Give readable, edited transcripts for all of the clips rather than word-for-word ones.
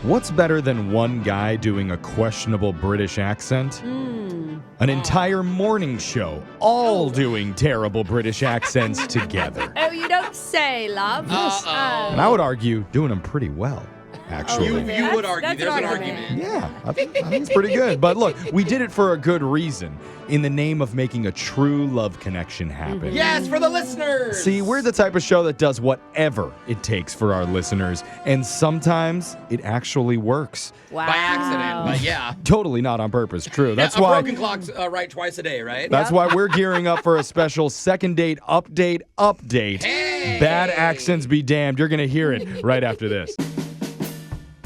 What's better than one guy doing a questionable British accent? An entire morning show, all doing terrible British accents together. Oh, you don't say, love. And I would argue doing them pretty well, actually. You would argue. There's an argument. Yeah, I think it's pretty good. But look, we did it for a good reason, in the name of making a true love connection happen. Yes, for the listeners. See, we're the type of show that does whatever it takes for our listeners, and sometimes it actually works. Wow. By accident, but yeah. Totally not on purpose, true. That's a why broken clock's right twice a day, right? That's why we're gearing up for a special second date update. Hey! Bad accents be damned. You're going to hear it right after this.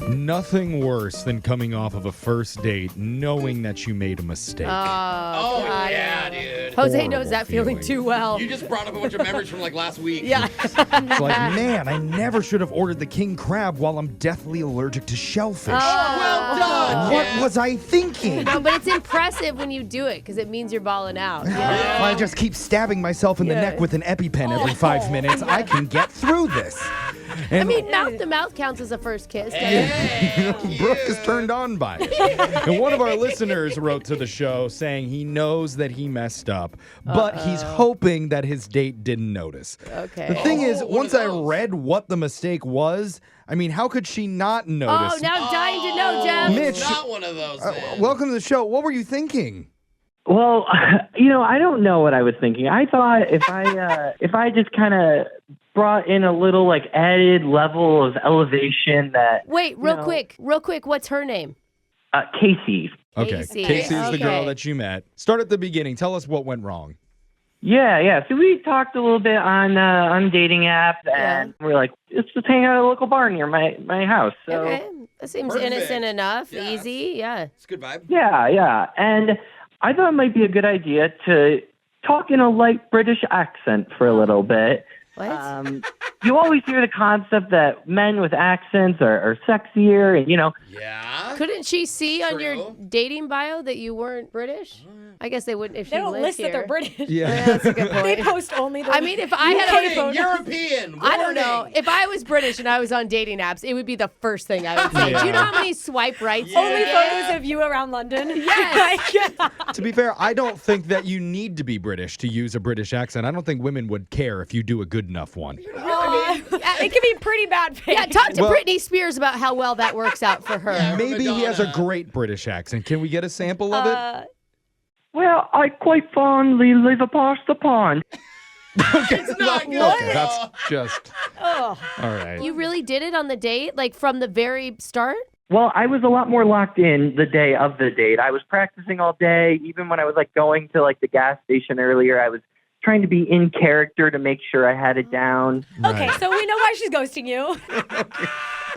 Nothing worse than coming off of a first date knowing that you made a mistake. Oh, God. yeah, dude. Jose knows that feeling too well. You just brought up a bunch of memories from like last week. Yeah. It's like, man, I never should have ordered the king crab while I'm deathly allergic to shellfish. Well done. What Ken. was I thinking? No, but it's impressive when you do it because it means you're balling out. If I just keep stabbing myself in the neck with an EpiPen every 5 minutes, I can get through this. And I mean, mouth to mouth counts as a first kiss. Brooke is turned on by it. And one of our listeners wrote to the show saying he knows that he messed up, but he's hoping that his date didn't notice. Okay. The thing is, one once of I those. read what the mistake was, I mean, how could she not Oh, notice? now I'm dying to know, Jeff. Mitch, Not one of those. Then. welcome to the show. What were you thinking? Well, I don't know what I was thinking. I thought if I just kind of brought in a little like added level of elevation that Wait, real quick. What's her name? Casey. Okay, Casey. Casey's the girl Okay. that you met. Start at the beginning. Tell us what went wrong. Yeah. So we talked a little bit on dating apps, and we're like, let's just hang out at a local bar near my house. So Okay. That seems Perfect. innocent enough. Yeah, Easy. Yeah. It's a good vibe. yeah, and I thought it might be a good idea to talk in a light British accent for a little bit. What? You always hear the concept that men with accents are sexier, and Yeah. Couldn't she see on your True. dating bio that you weren't British? I guess they wouldn't if she They don't lived list here. that they're British. Yeah, that's a good They point. post only the I mean, if I had a European. I don't know. warning. If I was British and I was on dating apps, it would be the first thing I would say. Do you know how many swipe rights? only Yeah. photos of you around London. Yes. To be fair, I don't think that you need to be British to use a British accent. I don't think women would care if you do a good enough one. It can be pretty bad. Yeah, talk to Well- Britney Spears about how well that works out for her. Yeah. Maybe he has a Madonna. great British accent. Can we get a sample of it? well, I quite fondly live across the pond. It's not good. Okay, that's just Oh, all right. You really did it on the date, like from the very start? Well, I was a lot more locked in the day of the date. I was practicing all day. Even when I was like going to like the gas station earlier, I was trying to be in character to make sure I had it down. okay. Right. So we know why she's ghosting you.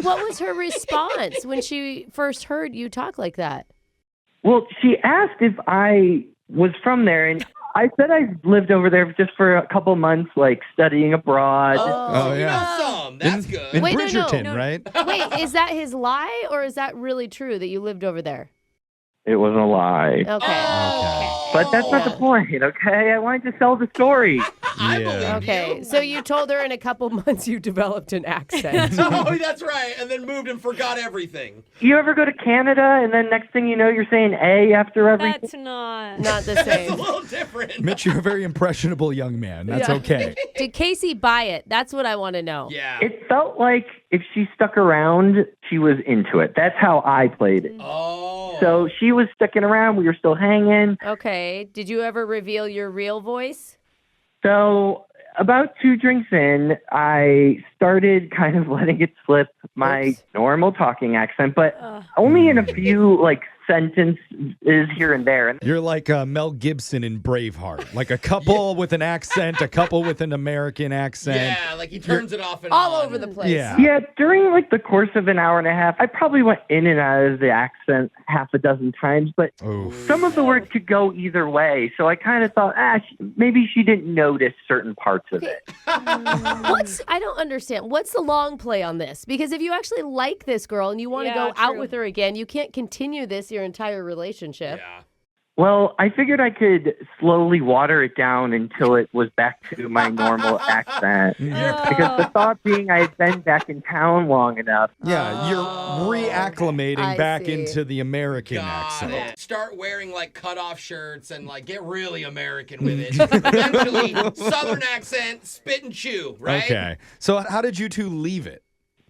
What was her response when she first heard you talk like that? Well, she asked if I was from there, and I said I lived over there just for a couple months, like studying abroad. Oh, you yeah. know some. That's in, good. In Wait, no, Bridgerton, no. right? Wait, is that his lie or is that really true that you lived over there? It was a lie. Okay. But that's not the point, okay? I wanted to sell the story. I Yeah. believe Okay, you. so you told her in a couple months you developed an accent. Oh, that's right. And then moved and forgot everything. You ever go to Canada, and then next thing you know, you're saying A after everything? That's not. Not the It's a same. little different. Mitch, you're a very impressionable young man. That's Yeah. okay. Did Casey buy it? That's what I want to know. Yeah. It felt like if she stuck around, she was into it. That's how I played it. Oh. So she was sticking around. We were still hanging. Okay. Did you ever reveal your real voice? So about 2 drinks in, I started kind of letting it slip my Oops. normal talking accent, but only in a few like sentences here and there. And You're like Mel Gibson in Braveheart. Like a couple with an accent, a couple with an American accent. Yeah, like he turns it off and All on. over the place. Yeah. yeah, during like the course of an hour and a half, I probably went in and out of the accent half a dozen times, but Oof. some of the words could go either way. So I kind of thought, maybe she didn't notice certain parts of it. I don't understand. What's the long play on this? Because if you actually like this girl and you want to Yeah, go out true. with her again, you can't continue this your entire relationship. Yeah. Well, I figured I could slowly water it down until it was back to my normal accent. Because the thought being I had been back in town long enough. Yeah, you're reacclimating I back see. into the American Got accent. it. Start wearing like cutoff shirts and like get really American with it. Eventually, Southern accent, spit and chew, right? Okay. So how did you two leave it?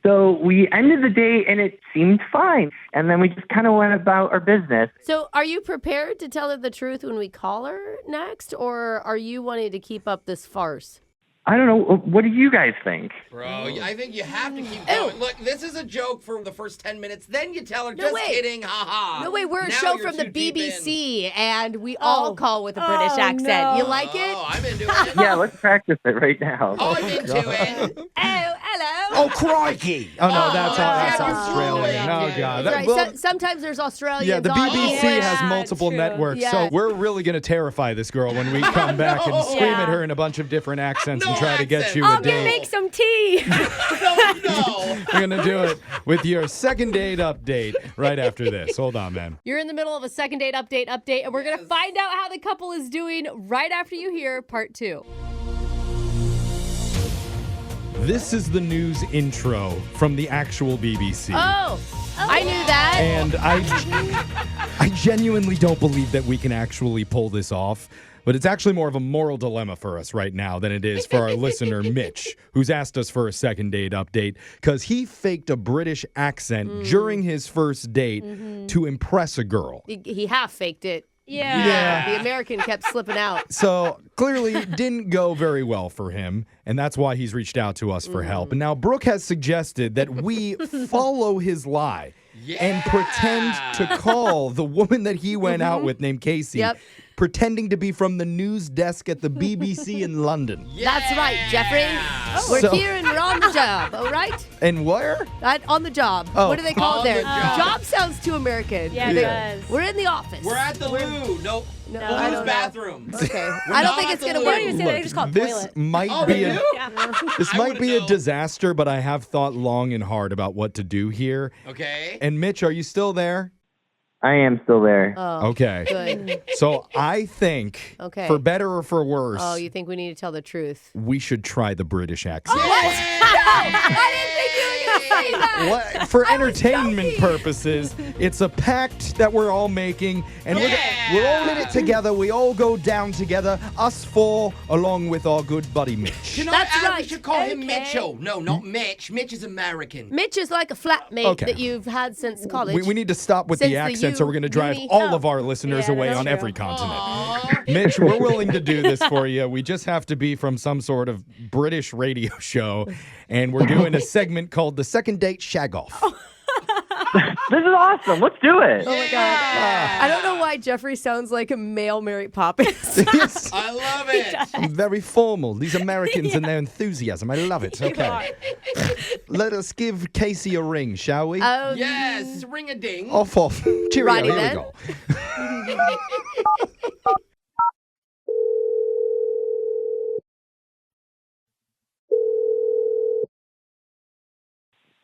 So we ended the date and it seemed fine. And then we just kind of went about our business. So are you prepared to tell her the truth when we call her next, or are you wanting to keep up this farce? I don't know. What do you guys think? Bro, I think you have to keep going. Look, this is a joke for the first 10 minutes. Then you tell her, just way. kidding, haha. No way, we're a Now show you're from the too deep in. BBC, and we all call with a British accent. no. You like it? Oh, I'm into it. Yeah, let's practice it right now. Oh, I'm into it. Oh, hello. Oh, crikey! Oh, no, that's that's Australian. Oh, okay. God. That's right. Well, sometimes there's Australians yeah, the on BBC here. has Yeah, multiple true. networks, Yeah. so we're really going to terrify this girl when we come back and scream Yeah. at her in a bunch of different accents and No try to get accent. you I'll a go date. make some tea. No. We're going to do it with your second date update right after this. Hold on, man. You're in the middle of a second date update, and we're going to find out how the couple is doing right after you hear part 2. This is the news intro from the actual BBC. Oh, I knew that. And I genuinely don't believe that we can actually pull this off. But it's actually more of a moral dilemma for us right now than it is for our listener, Mitch, who's asked us for a second date update because he faked a British accent during his first date to impress a girl. He half faked it. Yeah. The American kept slipping out. So clearly it didn't go very well for him, and that's why he's reached out to us for help. And now Brooke has suggested that we follow his lie and pretend to call the woman that he went out with named Casey, pretending to be from the news desk at the BBC in London. That's right, Jeffrey. We're So- here and we're on the job, all right? And where? On the job. Oh. What do they call On it there? the job. Job sounds too American. Yeah, it Yeah. does. We're in the office. We're at the loo. No, I loo's don't know. bathroom. Okay. We're I don't not think at it's the going to loo. work. Don't even say that, they just call it This toilet. might Oh, be they a do? Yeah. this I might wouldn't be a know. disaster, but I have thought long and hard about what to do here. Okay. And Mitch, are you still there? I am still there. Oh, Okay. good. So I think, Okay. for better or for worse, Oh, you think we need to tell the truth? we should try the British accent. I didn't think you were going to say that. What? For entertainment purposes, it's a pact that we're all making, and we're all in it together. We all go down together, us four, along with our good buddy Mitch. You know That's what? right. We should call him Okay. Mitchell. No, not Mitch. Mitch is American. Mitch is like a flatmate Okay. that you've had since college. We need to stop with Since the the accent, so we're going to drive uni- all oh. of our listeners Yeah, away that's on true. every continent. Aw. Mitch, we're willing to do this for you. We just have to be from some sort of British radio show, and we're doing a segment called The Second Date Shag Off. This is awesome. Let's do it. Oh my God. I don't know why Jeffrey sounds like a male Mary Poppins. Yes. I love it. Very formal. These Americans and their enthusiasm. I love it. Okay. Let us give Casey a ring, shall we? Yes, ring a ding. Off. Cheerio. Righty Here then. we go.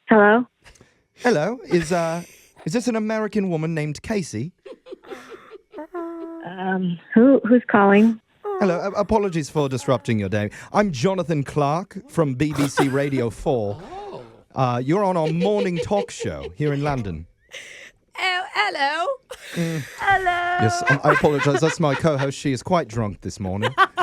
Hello? Hello. Is this an American woman named Casey? Who's calling? Hello. Apologies for disrupting your day. I'm Jonathan Clark from BBC Radio 4. You're on our morning talk show here in London. Oh, hello. Hello? Yes, I apologize. That's my co-host. She is quite drunk this morning. I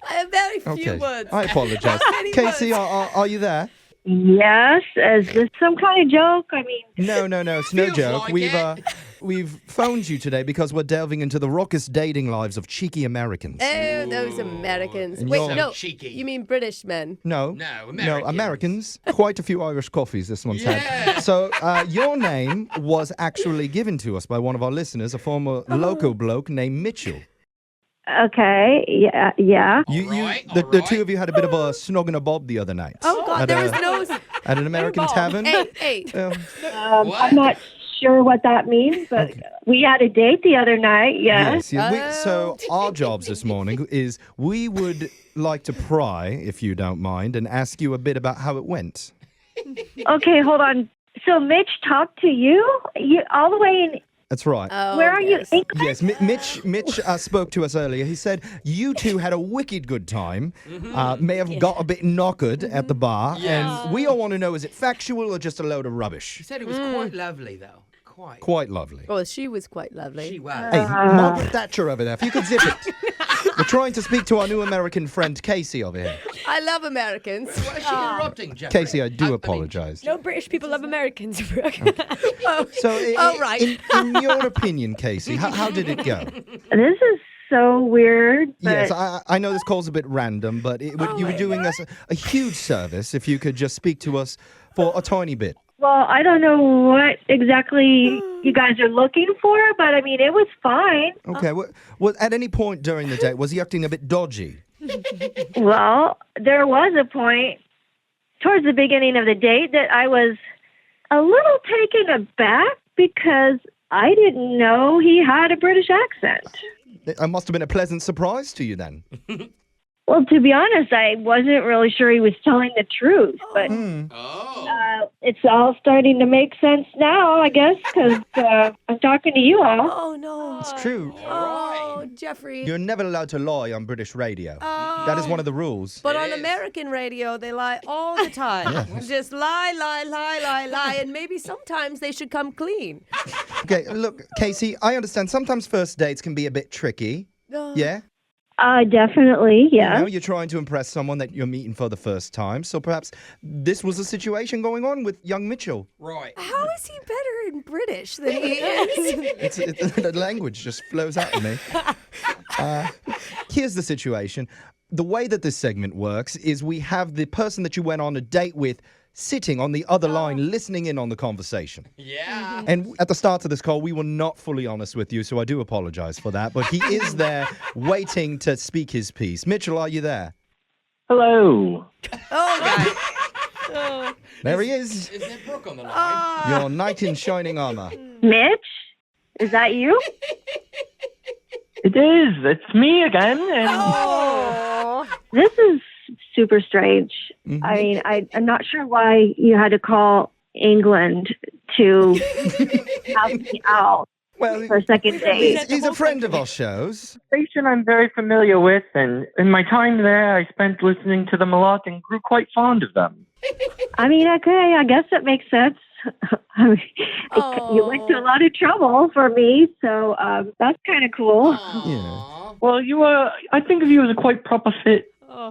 have very few Okay. words. I apologize. Many Casey, words. are you there? Yes? Is this some kind of joke? I mean, No, it's no Feels joke. like We've phoned you today because we're delving into the raucous dating lives of cheeky Americans. Oh, those Americans. And Wait, you're- no. So cheeky. You mean British men? No, Americans. Americans. Quite a few Irish coffees this one's Yeah. had. So your name was actually given to us by one of our listeners, a former local bloke named Mitchell. okay. Yeah. Alright, The alright. two of you had a bit of a snog and a bob the other night. Oh, God. At There a- was no. At an American tavern. Hey. What? I'm not sure what that means, but we had a date the other night, yes. So our jobs this morning is we would like to pry, if you don't mind, and ask you a bit about how it went. Okay, hold on. So Mitch talked to you? All the way That's right. Oh, Where are yes. you? Yes, Mitch spoke to us earlier. He said you two had a wicked good time. May have got a bit knockered at the bar. Yes. And we all want to know, is it factual or just a load of rubbish? She said it was quite lovely, though. Quite. Quite lovely. Well, she was quite lovely. She was. Hey, Margaret Thatcher over there, if you could zip it. We're trying to speak to our new American friend, Casey, over here. I love Americans. Why is she interrupting, Jeffrey? Casey, I do apologize. No British people love Americans, Brooke. So, right. in your opinion, Casey, how did it go? This is so weird. But Yes, I know this call's a bit random, but you were doing us a huge service if you could just speak to us for a tiny bit. Well, I don't know what exactly you guys are looking for, but I mean, it was fine. Okay, well, at any point during the date, was he acting a bit dodgy? Well, there was a point towards the beginning of the date that I was a little taken aback because I didn't know he had a British accent. It must have been a pleasant surprise to you then. Well, to be honest, I wasn't really sure he was telling the truth, but Oh. it's all starting to make sense now, I guess, because I'm talking to you all. Oh, no. It's true. Oh, Jeffrey. You're never allowed to lie on British radio. That is one of the rules. But It on is. American radio, they lie all the time. Just lie, and maybe sometimes they should come clean. Okay, look, Casey, I understand sometimes first dates can be a bit tricky. Yeah? Definitely, yeah. You know, you're trying to impress someone that you're meeting for the first time. So perhaps this was a situation going on with young Mitchell. Right. How is he better in British than he is? The language just flows out of me. Here's the situation. The way that this segment works is we have the person that you went on a date with sitting on the other line, listening in on the conversation. Yeah. And at the start of this call, we were not fully honest with you, so I do apologize for that. But he is there waiting to speak his piece. Mitchell, are you there? Hello. Oh, There he is. Is there Brooke on the line? Your knight in shining armor. Mitch, is that you? It is. It's me again. And Oh. This is super strange. I mean, I'm not sure why you had to call England to have me out Well, for a second date. he's a friend of our shows. station I'm very familiar with, and in my time there, I spent listening to them a lot and grew quite fond of them. I mean, okay, I guess that makes sense. I mean, you went to a lot of trouble for me, so that's kind of cool. Aw. Well, I think of you as a quite proper fit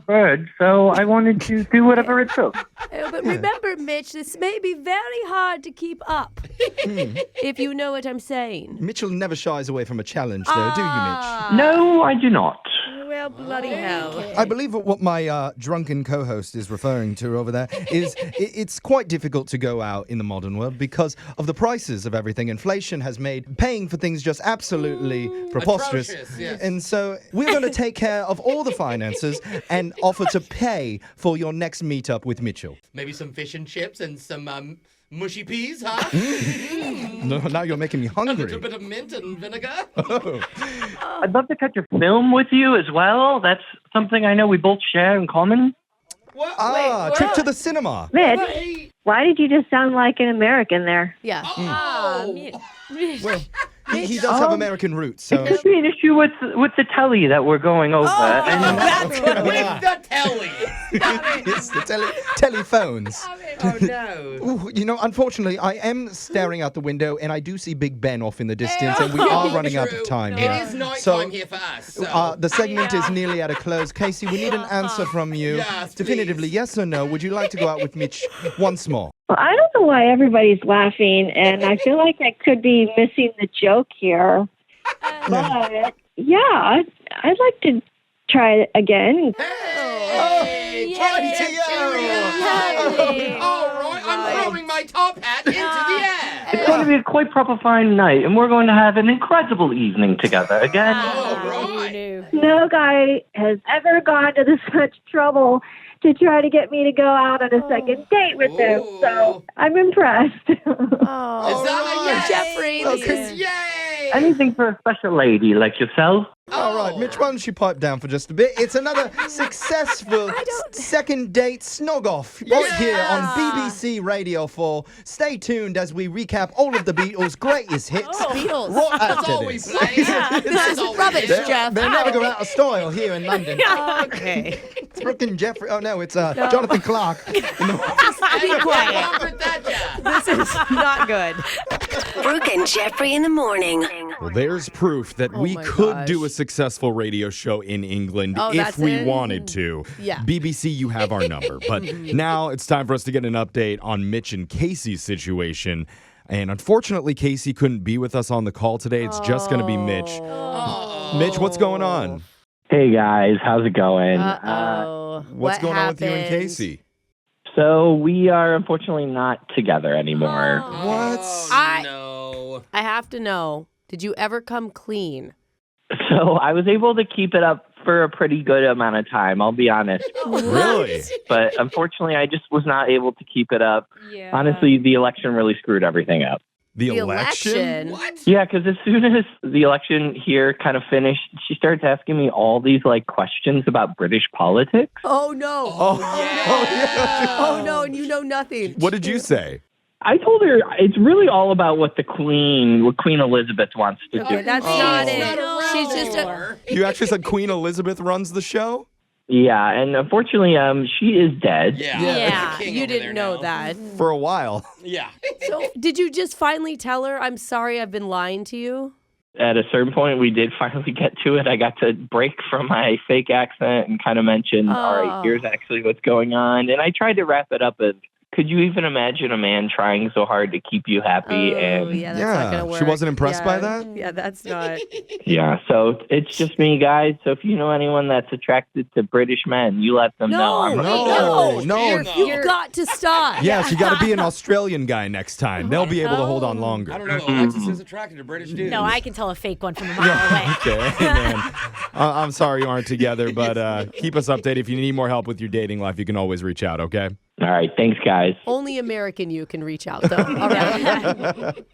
bird, so I wanted to do whatever it took. But remember, Mitch, this may be very hard to keep up, if you know what I'm saying. Mitchell never shies away from a challenge, though, do you, Mitch? No, I do not. Well, bloody hell. I believe what my drunken co-host is referring to over there is it's quite difficult to go out in the modern world because of the prices of everything. Inflation has made paying for things just absolutely preposterous. Atrocious, yes. And so we're going to take care of all the finances and offer to pay for your next meetup with Mitchell. Maybe some fish and chips and some mushy peas, huh? No, now you're making me A little hungry. bit of mint and vinegar. I'd love to catch a film with you as well. That's something I know we both share in common. What? Trip to the cinema. Mitch, Wait. why did you just sound like an American there? Yeah. Oh. Well, he does have American roots, so... Could be an issue with the telly that we're going over. and With the telly. it's the telephones. Oh, no. Ooh, you know, unfortunately, I am staring out the window and I do see Big Ben off in the distance, and we are running out of time here. It is night So, time here for us. So. The segment is nearly at a close. Casey, we need an answer from you. Yes, Definitively, please. yes or no. Would you like to go out with Mitch once more? Well, I don't know why everybody's laughing, and I feel like I could be missing the joke here. But, yeah, I'd like to try it again. Hey, party to cheerio. you. All right, I'm throwing my top hat into the air. it's going to be a quite proper fine night, and we're going to have an incredible evening together again. All right. No guy has ever gone to this much trouble to try to get me to go out on a second date with him. So I'm impressed. Oh, Is that a yes? Jeffrey, this is Yay! Anything for a special lady like yourself? All right, Mitch, why don't you pipe down for just a bit? It's another successful second date snog off right here on BBC Radio 4. Stay tuned as we recap all of the Beatles' greatest hits. Beatles. Right That's after always this. nice. This is rubbish, Jeff. They're never go out of style here in London. Okay. It's Brooke and Jeffrey. Oh, no, it's Jonathan Clark. Be quiet. Robert Thatcher. This is not good. Brooke and Jeffrey in the morning. Well, there's proof that we my could gosh. do a successful radio show in England Oh, if that's we it? wanted to. Yeah. BBC, you have our number. But now it's time for us to get an update on Mitch and Casey's situation. And unfortunately, Casey couldn't be with us on the call today. It's just going to be Mitch. Mitch, what's going on? Hey guys, how's it going? Uh-oh. What's going on with you and happened? Casey? So we are unfortunately not together anymore. What? No. I have to know, did you ever come clean? So I was able to keep it up for a pretty good amount of time, I'll be honest. Really? But unfortunately, I just was not able to keep it up. Yeah. Honestly, the election really screwed everything up. The election? What? Yeah, because as soon as the election here kind of finished, she starts asking me all these questions about British politics. Oh, no. Oh, no, and you know nothing. What did you say? I told her it's really all about what Queen Elizabeth wants to do. Okay, that's not She's it. not around She's just a... anymore. You actually said Queen Elizabeth runs the show? Yeah, and unfortunately, she is dead. Yeah. Yeah, There's a king you over there didn't know now. that. For a while. Yeah. So, did you just finally tell her, I'm sorry I've been lying to you? At a certain point, we did finally get to it. I got to break from my fake accent and kind of mention, all right, here's actually what's going on. And I tried to wrap it up as, could you even imagine a man trying so hard to keep you happy? And yeah, that's not gonna work. She wasn't impressed by that? Yeah, that's not. yeah, so it's just me, guys. So if you know anyone that's attracted to British men, you let them know. I'm No. You've got to stop. Yes, you got to be an Australian guy next time. They'll be able to hold on longer. I don't know. Alexis is attracted to British dudes. No, I can tell a fake one from a mile away. Okay, man. I'm sorry you aren't together, but keep us updated. If you need more help with your dating life, you can always reach out, okay? All right, thanks, guys. Only American you can reach out, though. All right.